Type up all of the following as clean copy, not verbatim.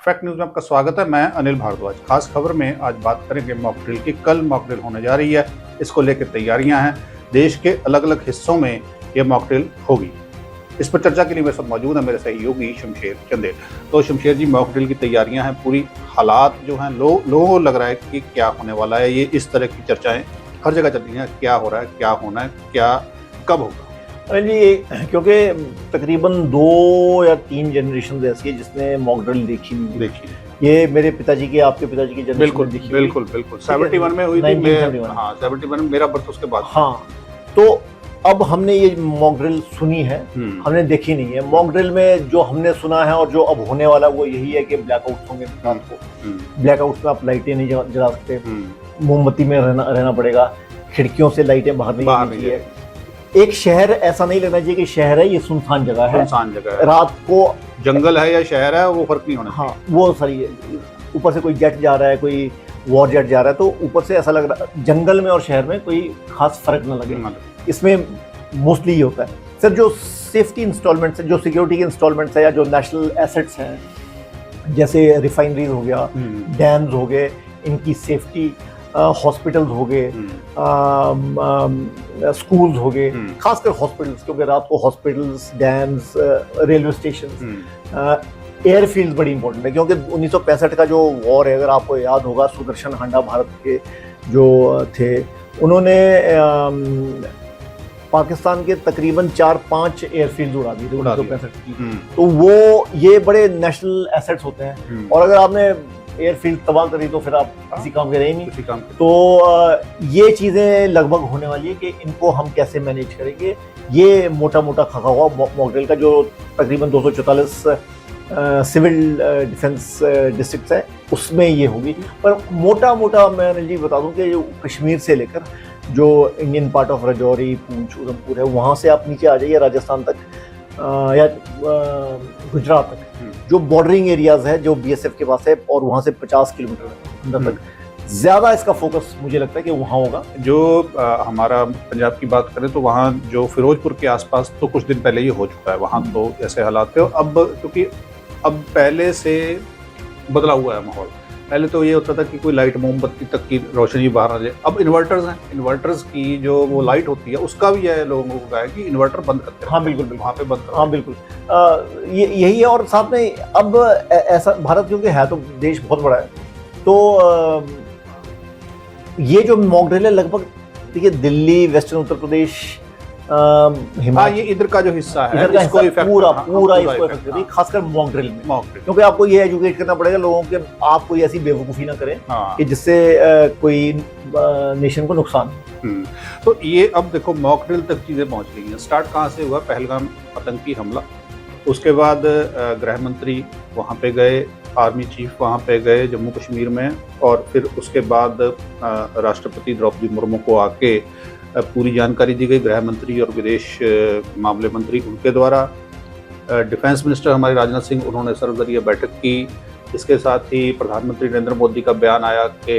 Fact news में आपका स्वागत है। मैं अनिल भारद्वाज। खास खबर में आज बात करेंगे मॉक ड्रिल की। कल मॉक ड्रिल होने जा रही है, इसको लेकर तैयारियां हैं। देश के अलग अलग हिस्सों में ये मॉक ड्रिल होगी। इस पर चर्चा के लिए मेरे साथ मौजूद है मेरे सहयोगी शमशेर चंदेल। तो शमशेर जी, मॉक ड्रिल की तैयारियां हैं, पूरी हालात जो हैं लोगों को लग रहा है कि क्या होने वाला है। ये इस तरह की चर्चाएं हर जगह चल रही हैं, क्या हो रहा है, क्या होना है, क्या कब होगा। अनिल जी, क्योंकि तकरीबन 2 या 3 जनरेशन ऐसी है जिसने मॉक ड्रिल देखी नहीं। देखिए, ये मेरे पिताजी की, आपके पिताजी की जनरेशन बिल्कुल देखी। बिल्कुल बिल्कुल 71 में हुई थी। 71 में मेरा बर्थ उसके बाद। हाँ, तो अब हमने ये मॉक ड्रिल सुनी है, हमने देखी नहीं है। मॉक ड्रिल में जो हमने सुना है और जो अब होने वाला वो यही है कि ब्लैकआउट होंगे रात को। ब्लैकआउट में आप लाइटें नहीं जला सकते, मोमबत्ती में रहना पड़ेगा, खिड़कियों से लाइटें बाहर नहीं आनी चाहिए। एक शहर ऐसा नहीं लगना चाहिए कि शहर है, ये सुनसान जगह है। सुनसान जगह है, रात को जंगल है या शहर है वो फर्क नहीं होना। हाँ, वो सही है। ऊपर से कोई जेट जा रहा है, कोई वॉर जेट जा रहा है, तो ऊपर से ऐसा लग रहा है जंगल में और शहर में कोई खास फर्क ना लगे। इसमें मोस्टली ये होता है सर, जो सेफ्टी इंस्टॉलमेंट्स है, जो सिक्योरिटी के इंस्टॉलमेंट्स है, या जो नेशनल एसेट्स हैं, जैसे रिफाइनरीज हो गया, डैम्स हो गए, इनकी सेफ्टी, हॉस्पिटल्स हो गए, स्कूल्स हो गए, खासकर हॉस्पिटल्स, क्योंकि रात को hospitals, dams, railway station, airfield बड़ी इंपॉर्टेंट है। क्योंकि 1965 का जो वॉर है, अगर आपको याद होगा, सुदर्शन हांडा भारत के जो थे, उन्होंने पाकिस्तान के तकरीबन 4-5 एयरफील्ड उड़ा दी थी 1965 की। तो वो ये बड़े नेशनल एसेट्स होते हैं, और अगर आपने एयरफील्ड तबाह करी तो फिर आप किसी काम के रहे नहीं। तो ये चीज़ें लगभग होने वाली है कि इनको हम कैसे मैनेज करेंगे। ये मोटा मोटा खका हुआ मॉक ड्रिल का जो तकरीबन 244 सिविल डिफेंस डिस्ट्रिक्ट्स है उसमें ये होगी। पर मोटा मोटा मैं अनिल जी बता दूं कि जो कश्मीर से लेकर जो इंडियन पार्ट ऑफ राजौरी, पूंछ, उधमपुर है, वहाँ से आप नीचे आ जाइए राजस्थान तक या गुजरात तक, जो बॉर्डरिंग एरियाज है जो बीएसएफ के पास है, और वहाँ से 50 किलोमीटर अंदर तक ज़्यादा इसका फोकस मुझे लगता है कि वहाँ होगा। जो हमारा पंजाब की बात करें तो वहाँ जो फिरोजपुर के आसपास तो कुछ दिन पहले ये हो चुका है, वहाँ तो ऐसे हालात थे। अब क्योंकि अब पहले से बदला हुआ है माहौल। पहले तो ये होता था कि कोई लाइट, मोमबत्ती तक की रोशनी बाहर आ जाए। अब इन्वर्टर्स हैं, इन्वर्टर्स की जो वो लाइट होती है उसका भी है, लोगों को कहा है कि इन्वर्टर बंद करते हैं। हाँ बिल्कुल, वहाँ पे बंद। हाँ बिल्कुल, यही है। और साथ में अब ऐसा, भारत क्योंकि है तो देश बहुत बड़ा है, तो ये जो मॉक ड्रिल है लगभग, देखिए, दिल्ली, वेस्टर्न उत्तर प्रदेश, हिमाचल, ये इधर का जो हिस्सा है, इधर का इसको हिस्सा पूरा इसको इफेक्ट करती है, खासकर मॉक ड्रिल में। क्योंकि आपको ये एजुकेट करना पड़ेगा लोगों के, आप कोई ऐसी बेवकूफ़ी ना करें कि जिससे कोई नेशन को नुकसान। तो ये अब देखो मॉक ड्रिल तक चीज़ें पहुंच गई हैं। स्टार्ट कहाँ से हुआ? पहलगाम आतंकी हमला, उसके बाद गृह मंत्री वहाँ पे गए, आर्मी चीफ वहाँ पे गए जम्मू कश्मीर में, और फिर उसके बाद राष्ट्रपति द्रौपदी मुर्मू को आके पूरी जानकारी दी गई, गृह मंत्री और विदेश मामले मंत्री उनके द्वारा। डिफेंस मिनिस्टर हमारे राजनाथ सिंह, उन्होंने सर्वदलीय बैठक की। इसके साथ ही प्रधानमंत्री नरेंद्र मोदी का बयान आया कि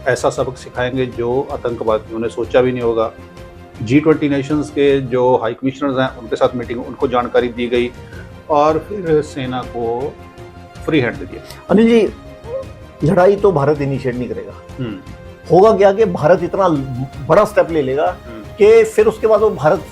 ऐसा सबक सिखाएंगे जो आतंकवादियों ने सोचा भी नहीं होगा। G20 नेशंस के जो हाई कमिश्नर्स हैं उनके साथ मीटिंग, उनको जानकारी दी गई, और फिर सेना को फ्री हैंड दे दिया। अनिल जी, लड़ाई तो भारत इनिशिएट नहीं करेगा। होगा क्या कि भारत इतना बड़ा स्टेप ले लेगा कि फिर उसके बाद वो भारत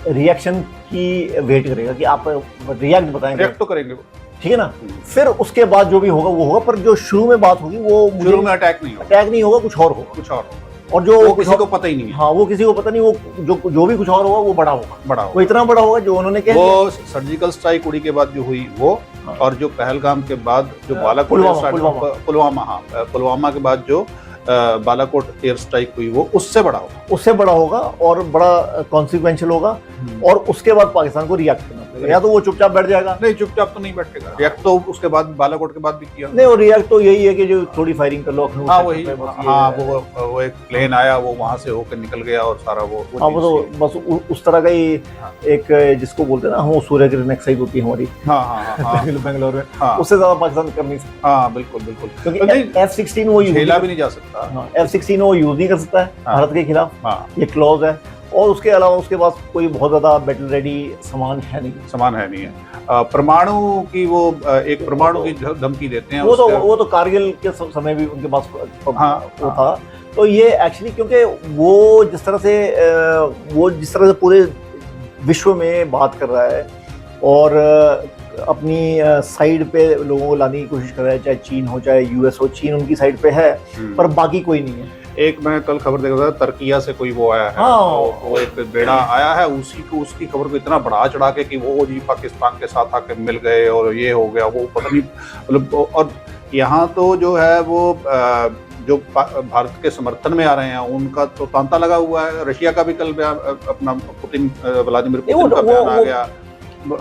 रिएक्शन की वेट करेगा कि आप रिएक्ट बताएंगे, रिएक्ट तो करेंगे, ठीक है ना। फिर उसके बाद जो भी होगा वो होगा, पर जो शुरू में बात होगी वो शुरू में अटैक नहीं होगा, कुछ और होगा, कुछ और होगा, और जो वो किसी को पता ही नहीं है। हाँ, वो किसी को पता नहीं, वो जो भी कुछ और होगा वो बड़ा होगा, वो इतना बड़ा होगा जो उन्होंने कहा। वो सर्जिकल स्ट्राइक उड़ी के बाद जो हुई वो, और जो पहलगाम के बाद जो बालाकोट, पुलवामा के बाद जो बालाकोट एयर स्ट्राइक हुई, वो उससे बड़ा होगा और बड़ा कॉन्सिक्वेंशियल होगा। और उसके बाद पाकिस्तान को रिएक्ट करना पड़ेगा, या तो वो चुपचाप बैठ जाएगा। नहीं, चुपचाप तो नहीं बैठेगा, रिएक्ट तो उसके बाद बालाकोट के बाद भी किया। नहीं, और रिएक्ट तो यही है कि जो थोड़ी फायरिंग कर लो। हाँ वही, हाँ वो एक प्लेन आया, वो वहां से होकर निकल गया, और सारा वो तो बस उस तरह का ही एक, जिसको बोलते हैं ना हम, सूर्य किरण एक्साइज होती है हमारी बेंगलोर में, उससे ज्यादा पाकिस्तान कर नहीं सकता। हाँ बिल्कुल बिल्कुल, क्योंकि F-16 वो खेला भी नहीं जा सकता, F-16 वो यूज नहीं कर सकता है भारत के खिलाफ, ये क्लॉज है। और उसके अलावा उसके पास कोई बहुत ज़्यादा बैटल रेडी सामान है नहीं है। परमाणु की वो एक परमाणु की धमकी देते हैं, वो तो कारगिल के समय भी उनके पास वो था। तो ये एक्चुअली क्योंकि वो जिस तरह से पूरे विश्व में बात कर रहा है और अपनी साइड पे लोगों को लाने की कोशिश कर रहा है, चाहे चीन हो चाहे यूएस हो, चीन उनकी साइड पे है पर बाकी कोई नहीं है। एक मैं कल खबर देख रहा था, तुर्किया से कोई वो आया है, वो एक बेड़ा आया है, उसकी खबर को इतना बढ़ा चढ़ा के कि वो जी पाकिस्तान के साथ आके मिल गए और ये हो गया, वो पता नहीं मतलब। और यहाँ तो जो है वो जो भारत के समर्थन में आ रहे हैं उनका तो तांता लगा हुआ है। रशिया का भी कल अपना व्लादिमीर पुतिन का बयान आ गया,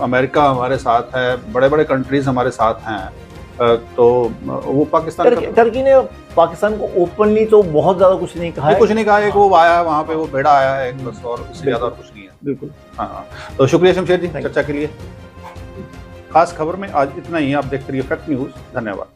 अमेरिका हमारे साथ है, बड़े बड़े कंट्रीज हमारे साथ हैं। तो वो पाकिस्तान टर्की ने पाकिस्तान को ओपनली तो बहुत ज्यादा कुछ नहीं कहा है, कुछ नहीं कहा है। वो आया वहाँ पे, वो बेड़ा आया है बस, और उससे ज्यादा और कुछ नहीं है। बिल्कुल। हाँ, तो शुक्रिया शमशेर जी चर्चा के लिए। खास खबर में आज इतना ही। आप देखते रहिए फैक्ट न्यूज। धन्यवाद।